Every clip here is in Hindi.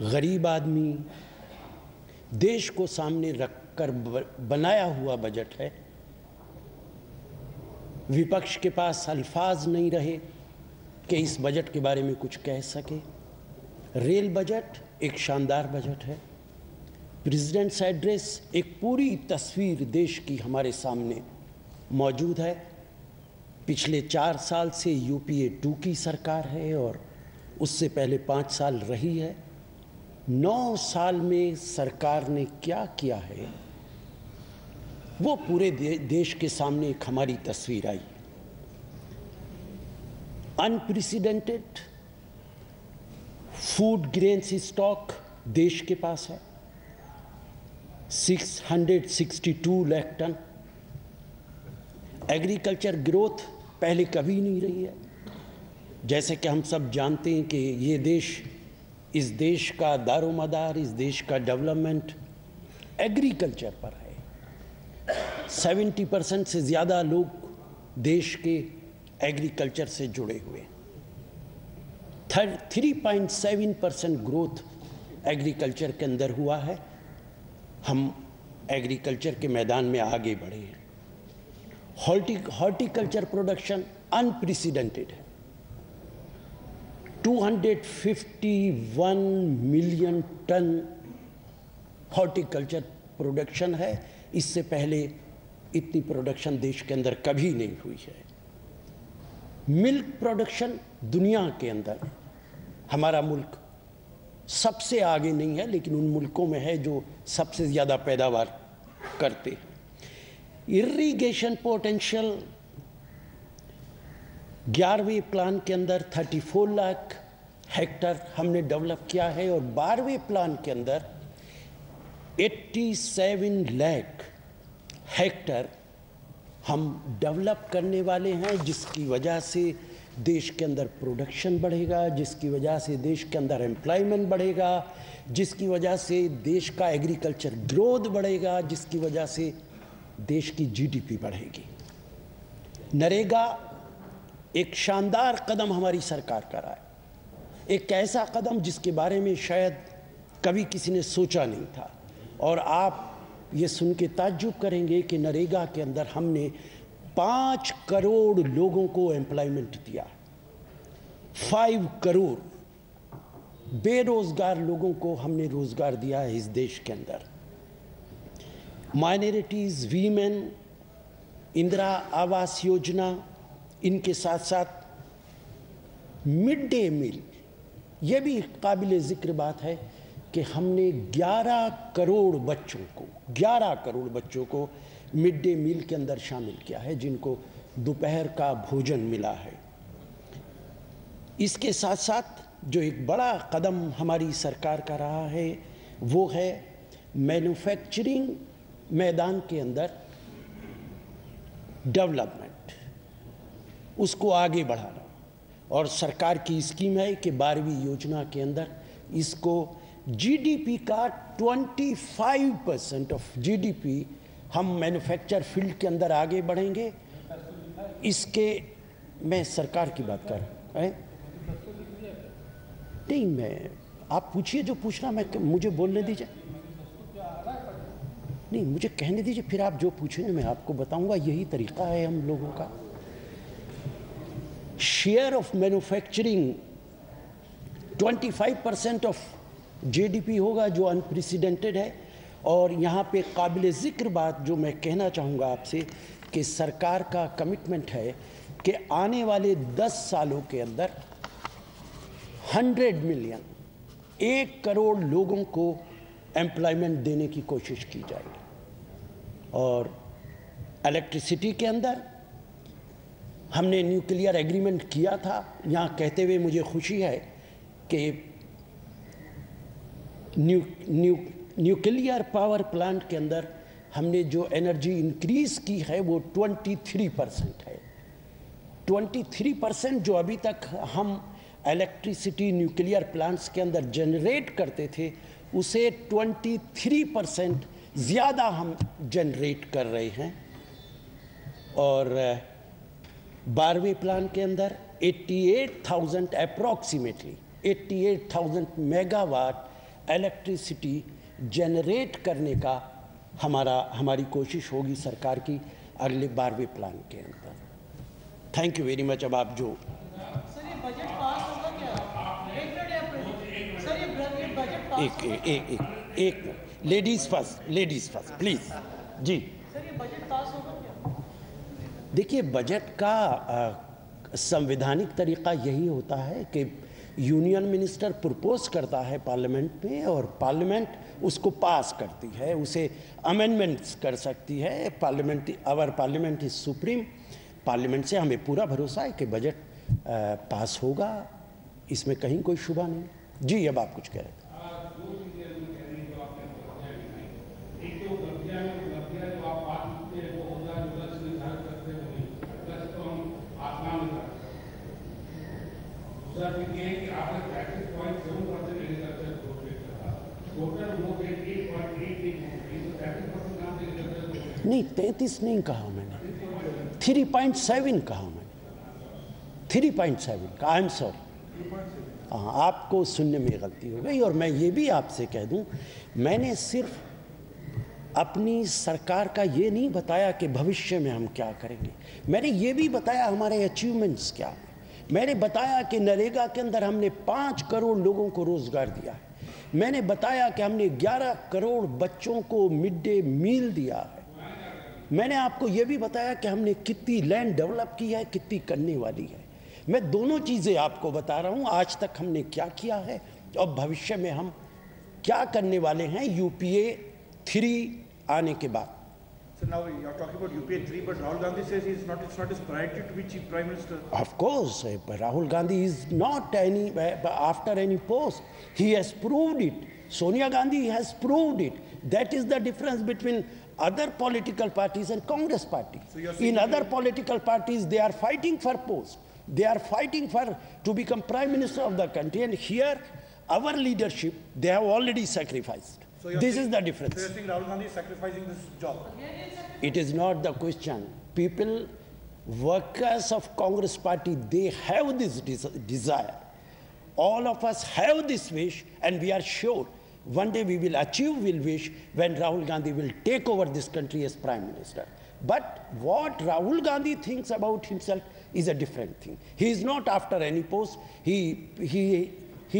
गरीब आदमी, देश को सामने रखकर बनाया हुआ बजट है। विपक्ष के पास अल्फाज नहीं रहे कि इस बजट के बारे में कुछ कह सके। रेल बजट एक शानदार बजट है। प्रेसिडेंट्स एड्रेस एक पूरी तस्वीर देश की हमारे सामने मौजूद है। पिछले 4 साल से यूपीए 2 की सरकार है और उससे पहले 5 साल रही है। 9 साल में सरकार ने क्या किया है वो पूरे देश के सामने एक हमारी तस्वीर आई। अनप्रेसिडेंटेड फूड ग्रेन्स स्टॉक देश के पास है, 662 लाख टन। एग्रीकल्चर ग्रोथ पहले कभी नहीं रही है। जैसे कि हम सब जानते हैं कि ये देश, इस देश का दारोमदार, इस देश का डेवलपमेंट एग्रीकल्चर पर है। 70% से ज़्यादा लोग देश के एग्रीकल्चर से जुड़े हुए। 3.7% ग्रोथ एग्रीकल्चर के अंदर हुआ है। हम एग्रीकल्चर के मैदान में आगे बढ़े हैं। हॉर्टिकल्चर प्रोडक्शन अनप्रेसिडेंटेड है। 251 मिलियन टन हॉर्टिकल्चर प्रोडक्शन है। इससे पहले इतनी प्रोडक्शन देश के अंदर कभी नहीं हुई है। मिल्क प्रोडक्शन दुनिया के अंदर हमारा मुल्क सबसे आगे नहीं है, लेकिन उन मुल्कों में है जो सबसे ज़्यादा पैदावार करते हैं। इरिगेशन पोटेंशियल 11वें प्लान के अंदर 34 लाख हेक्टर हमने डेवलप किया है और 12वें प्लान के अंदर 87 लाख हेक्टर हम डेवलप करने वाले हैं, जिसकी वजह से देश के अंदर प्रोडक्शन बढ़ेगा, जिसकी वजह से देश के अंदर एम्प्लॉयमेंट बढ़ेगा, जिसकी वजह से देश का एग्रीकल्चर ग्रोथ बढ़ेगा, जिसकी वजह से देश की जीडीपी बढ़ेगी। नरेगा एक शानदार कदम हमारी सरकार कर रहा है। एक ऐसा कदम जिसके बारे में शायद कभी किसी ने सोचा नहीं था। और आप ये सुन के ताज्जुब करेंगे कि नरेगा के अंदर हमने 5 करोड़ लोगों को एम्प्लॉयमेंट दिया। 5 करोड़ बेरोजगार लोगों को हमने रोजगार दिया है इस देश के अंदर। माइनॉरिटीज, वीमेन, इंदिरा आवास योजना, इनके साथ साथ मिड डे मील, ये भी काबिल ज़िक्र बात है कि हमने 11 करोड़ बच्चों को मिड डे मील के अंदर शामिल किया है, जिनको दोपहर का भोजन मिला है। इसके साथ साथ जो एक बड़ा कदम हमारी सरकार का रहा है वो है मैन्युफैक्चरिंग मैदान के अंदर डेवलपमेंट, उसको आगे बढ़ाना। और सरकार की स्कीम है कि 12वीं योजना के अंदर इसको जीडीपी का 25% ऑफ जीडीपी हम मैन्युफैक्चर फील्ड के अंदर आगे बढ़ेंगे। इसके मैं सरकार की बात कर रहा हूँ। नहीं, मैं आप पूछिए जो पूछना, मुझे बोलने दीजिए। नहीं, मुझे कहने दीजिए, फिर आप जो पूछेंगे मैं आपको बताऊंगा। यही तरीका है हम लोगों का। Share of manufacturing 25% of GDP होगा, जो अनप्रेसिडेंटेड है। और यहाँ पे काबिल ज़िक्र बात जो मैं कहना चाहूँगा आपसे कि सरकार का कमिटमेंट है कि आने वाले 10 सालों के अंदर 100 मिलियन, 1 करोड़ लोगों को एम्प्लॉयमेंट देने की कोशिश की जाएगी। और इलेक्ट्रिसिटी के अंदर हमने न्यूक्लियर एग्रीमेंट किया था। यहाँ कहते हुए मुझे खुशी है कि न्यूक्लियर पावर प्लांट के अंदर हमने जो एनर्जी इंक्रीज़ की है वो 23% है। 23% जो अभी तक हम इलेक्ट्रिसिटी न्यूक्लियर प्लांट्स के अंदर जनरेट करते थे, उसे 23% ज़्यादा हम जनरेट कर रहे हैं। और 12वें प्लान के अंदर 88,000 अप्रॉक्सीमेटली 88,000 मेगावाट इलेक्ट्रिसिटी जनरेट करने का हमारी कोशिश होगी सरकार की अगले 12वें प्लान के अंदर। Thank you very much. अब आप जो सर ये बजट पास होगा क्या? एक मिनट सर, ये बजट पास एक लेडीज फर्स्ट प्लीज जी। सर ये बजट पास होगा क्या? देखिए, बजट का संवैधानिक तरीका यही होता है कि यूनियन मिनिस्टर प्रपोज करता है पार्लियामेंट में और पार्लियामेंट उसको पास करती है, उसे अमेंडमेंट्स कर सकती है। Our parliament is supreme. Parliament से हमें पूरा भरोसा है कि बजट पास होगा, इसमें कहीं कोई शुबा नहीं। जी, अब आप कुछ कह रहे थे। नहीं, 33 नहीं कहा मैंने, 3.7 कहा मैंने, 3.7 कहा। आई एम सॉरी, हाँ, आपको सुनने में गलती हो गई। और मैं ये भी आपसे कह दूं, मैंने सिर्फ अपनी सरकार का ये नहीं बताया कि भविष्य में हम क्या करेंगे, मैंने ये भी बताया हमारे अचीवमेंट्स क्या हैं। मैंने बताया कि नरेगा के अंदर हमने 5 करोड़ लोगों को रोजगार दिया है। मैंने बताया कि हमने 11 करोड़ बच्चों को मिड डे मील दिया है। मैंने आपको यह भी बताया कि हमने कितनी लैंड डेवलप की है, कितनी करने वाली है। मैं दोनों चीज़ें आपको बता रहा हूं, आज तक हमने क्या किया है और भविष्य में हम क्या करने वाले हैं यूपीए 3 आने के बाद। So now you are talking about UPA 3, but Rahul Gandhi says it's not his priority to be chief prime minister. Of course, Rahul Gandhi is not after any post. He has proved it. Sonia Gandhi has proved it. That is the difference between other political parties and Congress party. So in other political parties, they are fighting for post. They are fighting to become prime minister of the country. And here, our leadership, they have already sacrificed. So this is the difference. So you're saying Rahul Gandhi is sacrificing this job? It is not the question. People, workers of Congress party, they have this desire. All of us have this wish, and we are sure one day we will achieve wish when Rahul Gandhi will take over this country as prime minister. But what Rahul Gandhi thinks about himself is a different thing. He is not after any post. He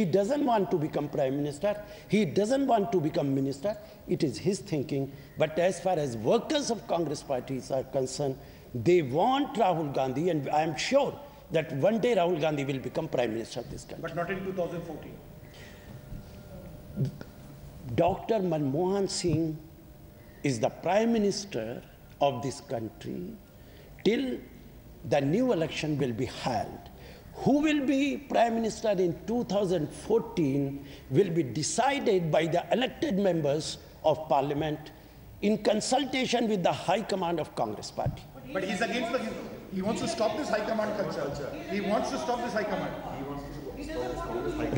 doesn't want to become prime minister. He doesn't want to become minister. It is his thinking. But as far as workers of Congress parties are concerned, they want Rahul Gandhi, and I am sure that one day Rahul Gandhi will become prime minister of this country. But not in 2014. Dr. Manmohan Singh is the prime minister of this country till the new election will be held. Who will be prime minister in 2014 will be decided by the elected members of parliament in consultation with the high command of Congress party. But he's against he wants to stop this high command culture. He wants to stop this high command.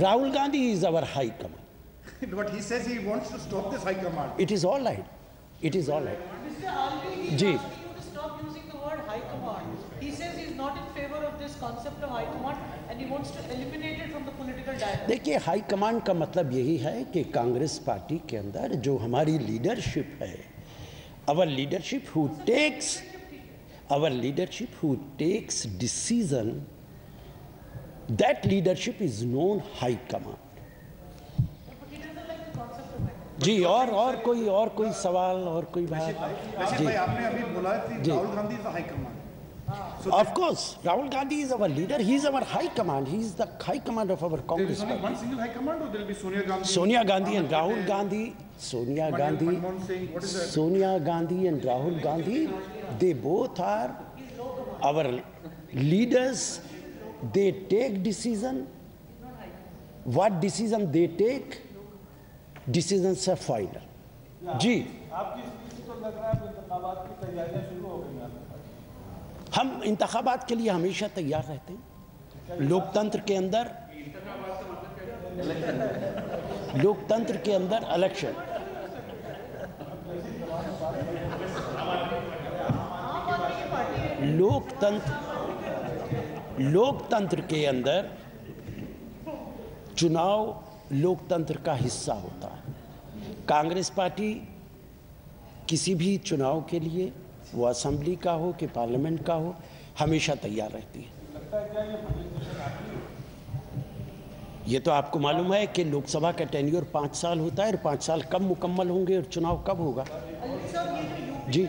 Rahul Gandhi is our high command. But he says he wants to stop this high command. It is all right. It is all right. Mr. Alvi, he's Ji. asking you to stop using the word high command. He says he's not in favor of this concept of high command and he wants to eliminate it from the political dialogue. देखिए, हाई कमांड का मतलब यही है कि कांग्रेस पार्टी के अंदर जो हमारी लीडरशिप है, our leadership who takes decision, that leadership is known high command. जी, और कोई सवाल और कोई बात? जी, भाई आपने अभी बोला कि Rahul Gandhi is the high command. Of course, Rahul Gandhi is our leader. He is our high command. He is the high command of our Congress There is only party. one single high command, or there will be Sonia Gandhi? Sonia Gandhi and Rahul Gandhi. Sonia Gandhi and Rahul Gandhi. They both are our leaders. They take decision. What decision they take? Decisions are final. जी, हम इंतखाबात के लिए हमेशा तैयार रहते हैं। लोकतंत्र के अंदर इलेक्शन, लोकतंत्र के अंदर चुनाव लोकतंत्र का हिस्सा होता है। कांग्रेस पार्टी किसी भी चुनाव के लिए, वो असेंबली का हो कि पार्लियामेंट का हो, हमेशा तैयार रहती है। ये तो आपको मालूम है कि लोकसभा का टेन्योर 5 साल होता है और 5 साल कब मुकम्मल होंगे और चुनाव कब होगा। जी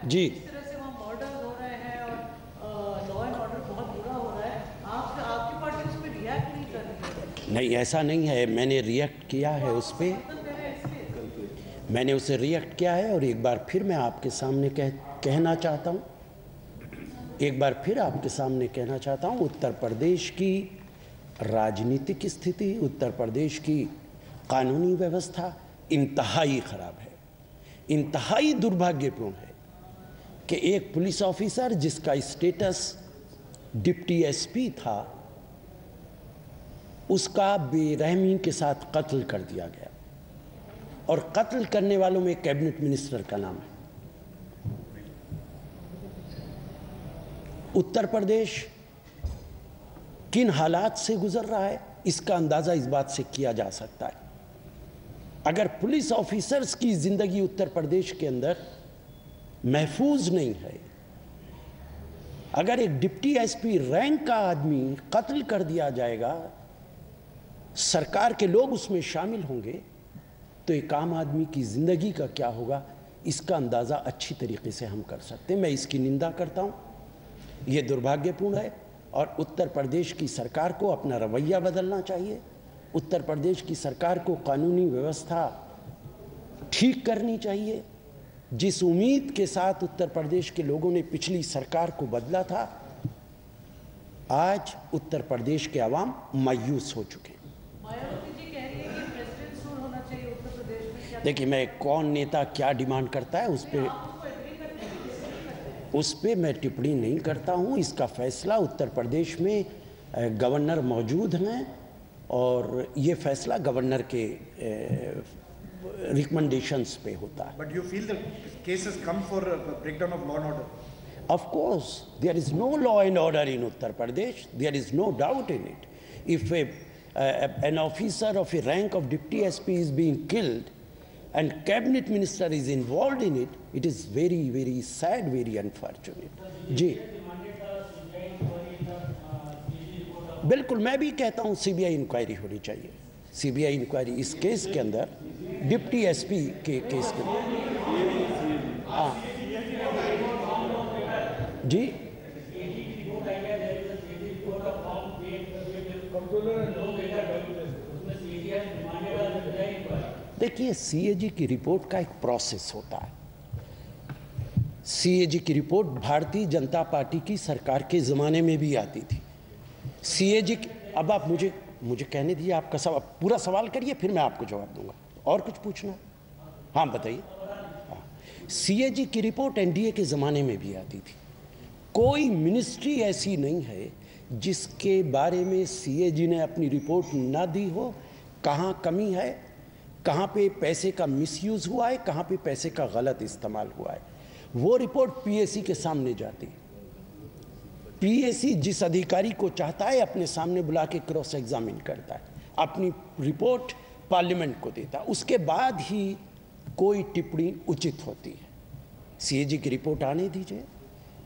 जी, इस तरह से वहाँ मर्डर हो रहे हैं और लॉ एंड ऑर्डर बहुत बुरा हो रहा है, आपकी पार्टी उस पर रिएक्ट नहीं कर रही है। नहीं, ऐसा नहीं है। मैंने रिएक्ट किया है उस पर, मैंने उसे रिएक्ट किया है और एक बार फिर मैं आपके सामने कहना चाहता हूँ, एक बार फिर आपके सामने कहना चाहता हूँ, उत्तर प्रदेश की राजनीतिक स्थिति, उत्तर प्रदेश की कानूनी व्यवस्था इंतहाई खराब है, इंतहाई दुर्भाग्यपूर्ण है कि एक पुलिस ऑफिसर जिसका स्टेटस डिप्टी एसपी था, उसका बेरहमी के साथ कत्ल कर दिया गया और कत्ल करने वालों में कैबिनेट मिनिस्टर का नाम है। उत्तर प्रदेश किन हालात से गुजर रहा है इसका अंदाजा इस बात से किया जा सकता है। अगर पुलिस ऑफिसर्स की जिंदगी उत्तर प्रदेश के अंदर महफूज नहीं है, अगर एक डिप्टी एसपी रैंक का आदमी कत्ल कर दिया जाएगा, सरकार के लोग उसमें शामिल होंगे, तो एक आम आदमी की जिंदगी का क्या होगा इसका अंदाजा अच्छी तरीके से हम कर सकते हैं। मैं इसकी निंदा करता हूं, यह दुर्भाग्यपूर्ण है और उत्तर प्रदेश की सरकार को अपना रवैया बदलना चाहिए। उत्तर प्रदेश की सरकार को कानूनी व्यवस्था ठीक करनी चाहिए। जिस उम्मीद के साथ उत्तर प्रदेश के लोगों ने पिछली सरकार को बदला था, आज उत्तर प्रदेश के अवाम मायूस हो चुके हैं। देखिए, मैं कौन नेता क्या डिमांड करता है उस पर मैं टिप्पणी नहीं करता हूं। इसका फैसला उत्तर प्रदेश में गवर्नर मौजूद हैं और ये फैसला गवर्नर के रिकमेंडेशंस पे होता है। But you feel the case has come for a breakdown of law and order? Of course, there is no law and order in Uttar Pradesh. There is no doubt in it. If an officer of a rank of deputy SP is being killed and cabinet minister is involved in it, it is very, very sad, very unfortunate. जी, बिल्कुल, मैं भी कहता हूँ सीबीआई इंक्वायरी होनी चाहिए। सीबीआई इंक्वायरी इस केस के अंदर, डिप्टी एसपी के केस के अंदर। हाँ जी, देखिए, सीएजी की रिपोर्ट का एक प्रोसेस होता है। सीएजी की रिपोर्ट भारतीय जनता पार्टी की सरकार के ज़माने में भी आती थी। सीएजी, अब आप मुझे कहने दीजिए, आपका सवाल, पूरा सवाल करिए, फिर मैं आपको जवाब दूंगा। और कुछ पूछना? हाँ बताइए। सीएजी की रिपोर्ट एनडीए के ज़माने में भी आती थी। कोई मिनिस्ट्री ऐसी नहीं है जिसके बारे में सीएजी ने अपनी रिपोर्ट ना दी हो। कहाँ कमी है, कहाँ पे पैसे का मिसयूज़ हुआ है, कहाँ पे पैसे का गलत इस्तेमाल हुआ है, वो रिपोर्ट पीएसी के सामने जाती है। पीएसी जिस अधिकारी को चाहता है अपने सामने बुला के क्रॉस एग्जामिन करता है, अपनी रिपोर्ट पार्लियामेंट को देता है, उसके बाद ही कोई टिप्पणी उचित होती है। सीएजी की रिपोर्ट आने दीजिए,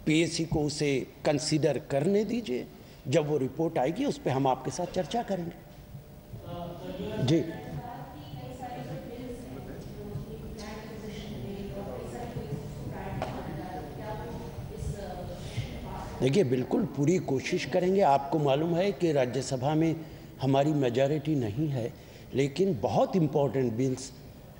पीएसी को उसे कंसीडर करने दीजिए। जब वो रिपोर्ट आएगी उस पर हम आपके साथ चर्चा करेंगे। जी, देखिए, बिल्कुल पूरी कोशिश करेंगे। आपको मालूम है कि राज्यसभा में हमारी मेजॉरिटी नहीं है, लेकिन बहुत इम्पोर्टेंट बिल्स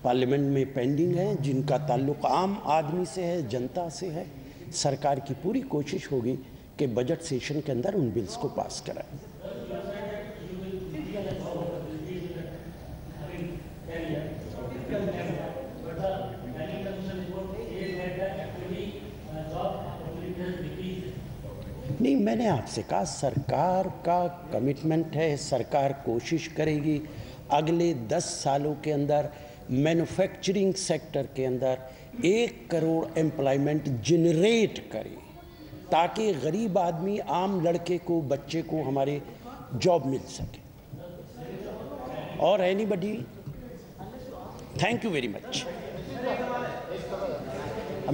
पार्लियामेंट में पेंडिंग हैं जिनका ताल्लुक आम आदमी से है, जनता से है। सरकार की पूरी कोशिश होगी कि बजट सेशन के अंदर उन बिल्स को पास कराएं। नहीं, मैंने आपसे कहा सरकार का कमिटमेंट है, सरकार कोशिश करेगी अगले 10 सालों के अंदर मैन्युफैक्चरिंग सेक्टर के अंदर 1 करोड़ एम्प्लॉयमेंट जनरेट करे, ताकि गरीब आदमी, आम लड़के को, बच्चे को हमारे जॉब मिल सके। or anybody. Thank you very much.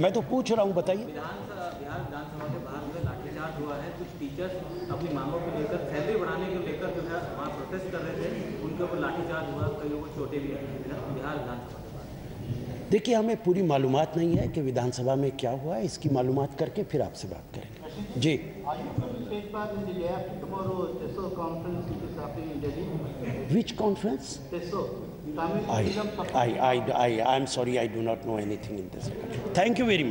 मैं तो पूछ रहा हूँ, बताइए। बिहार विधानसभा के बाहर जो है लाठीचार्ज हुआ है, कुछ टीचर्स अपनी मांगों को लेकर सैलरी बढ़ाने को लेकर जो है वहाँ प्रोटेस्ट कर रहे थे, उनके ऊपर लाठीचार्ज हुआ, कई लोगों को चोटें भी आई बिहार विधानसभा के बाहर। देखिए, हमें पूरी मालूमात नहीं है कि विधानसभा में क्या हुआ है, इसकी मालूमात करके फिर आपसे बात करेंगे। जी। Which conference? I'm sorry, I do not know anything in this regard. Thank you very much.